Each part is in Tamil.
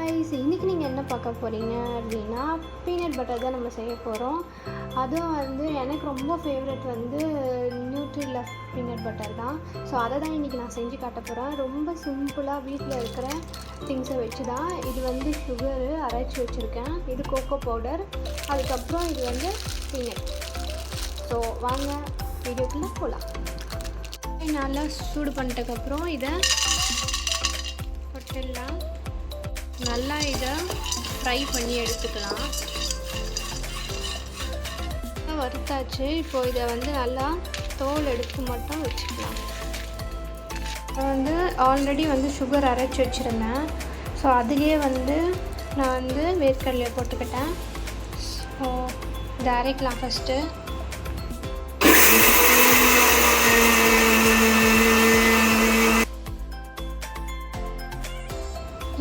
गाइस இன்றைக்கி நீங்கள் என்ன பார்க்க போகிறீங்க அப்படின்னா பீனட் பட்டர் தான் நம்ம செய்ய போகிறோம். அதுவும் வந்து எனக்கு ரொம்ப ஃபேவரட் வந்து நியூட்ரிலா பீனட் பட்டர் தான். ஸோ அதை தான் இன்றைக்கி நான் செஞ்சு காட்ட போகிறேன். ரொம்ப சிம்பிளாக வீட்டில் இருக்கிற திங்ஸை வச்சு தான். இது வந்து சுகரு அரைச்சி வச்சுருக்கேன், இது கோகோ பவுடர், அதுக்கப்புறம் இது வந்து பீனட். ஸோ வாங்க வீடியோக்குள்ளே போகலாம். நல்லா சூடு பண்ணிட்டதுக்கப்புறம் இதை போட்டுடலாம். நல்லா இதை ஃப்ரை பண்ணி எடுத்துக்கலாம். வறுத்தாச்சு. இப்போது இதை வந்து நல்லா தோல் எடுத்து மட்டும் வச்சுக்கலாம். வந்து ஆல்ரெடி வந்து சுகர் அரைச்சி வச்சுருந்தேன். ஸோ அதுலேயே வந்து நான் வந்து வேர்க்கடலையை போட்டுக்கிட்டேன். ஸோ இதை அரைக்கலாம் ஃபஸ்ட்டு.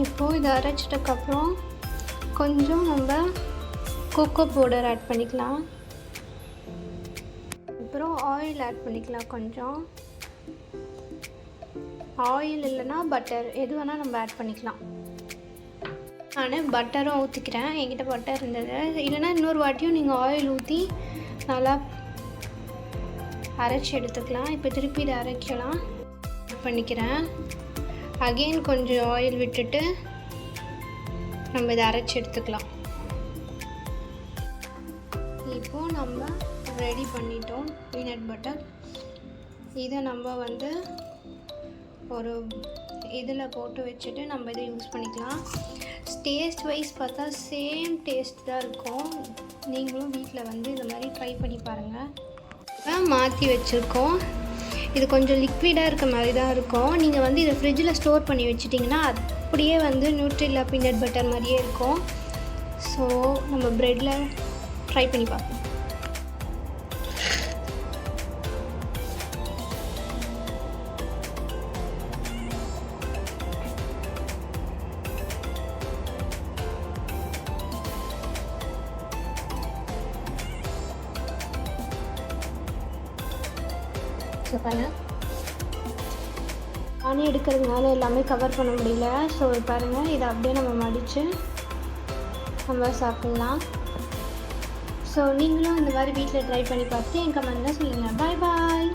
இப்போது இதை அரைச்சிட்டக்கப்புறம் கொஞ்சம் நம்ம கோகோ பவுடர் ஆட் பண்ணிக்கலாம். அப்புறம் ஆயில் ஆட் பண்ணிக்கலாம். கொஞ்சம் ஆயில் இல்லைன்னா பட்டர் எது வேணால் நம்ம ஆட் பண்ணிக்கலாம். நான் பட்டரும் ஊற்றிக்கிறேன். என்கிட்ட பட்டர் இருந்தது. இல்லைன்னா இன்னொரு வாட்டியும் நீங்கள் ஆயில் ஊற்றி நல்லா அரைச்சி எடுத்துக்கலாம். இப்போ திருப்பி இதை அரைக்கலாம் ஆட் பண்ணிக்கிறேன். அகெயின் கொஞ்சம் ஆயில் விட்டுட்டு நம்ம இதை அரைச்சி எடுத்துக்கலாம். இப்போது நம்ம ரெடி பண்ணிட்டோம் பீனட் பட்டர். இதை நம்ம வந்து ஒரு இதில் போட்டு வச்சுட்டு நம்ம இதை யூஸ் பண்ணிக்கலாம். டேஸ்ட் வைஸ் பார்த்தா சேம் டேஸ்ட் தான் இருக்கும். நீங்களும் வீட்டில் வந்து இந்த மாதிரி ட்ரை பண்ணி பாருங்கள். மாற்றி வச்சுருக்கோம். இது கொஞ்சம் லிக்விடாக இருக்க மாதிரி தான் இருக்கும். நீங்கள் வந்து இதை ஃப்ரிட்ஜில் ஸ்டோர் பண்ணி வச்சிட்டிங்கன்னா அப்படியே வந்து நியூட்ரிலா பீனட் பட்டர் மாதிரியே இருக்கும். ஸோ நம்ம ப்ரெட்டில் ட்ரை பண்ணி பார்ப்போம். நானே எடுக்கிறதுனால எல்லாமே கவர் பண்ண முடியல. ஸோ பாருங்கள், இதை அப்படியே நம்ம மடித்து நம்ம சாப்பிட்லாம். ஸோ நீங்களும் இந்த மாதிரி வீட்டில் ட்ரை பண்ணி பார்த்து என் கமெண்ட்டில் சொல்லுங்கள். பாய் பாய்.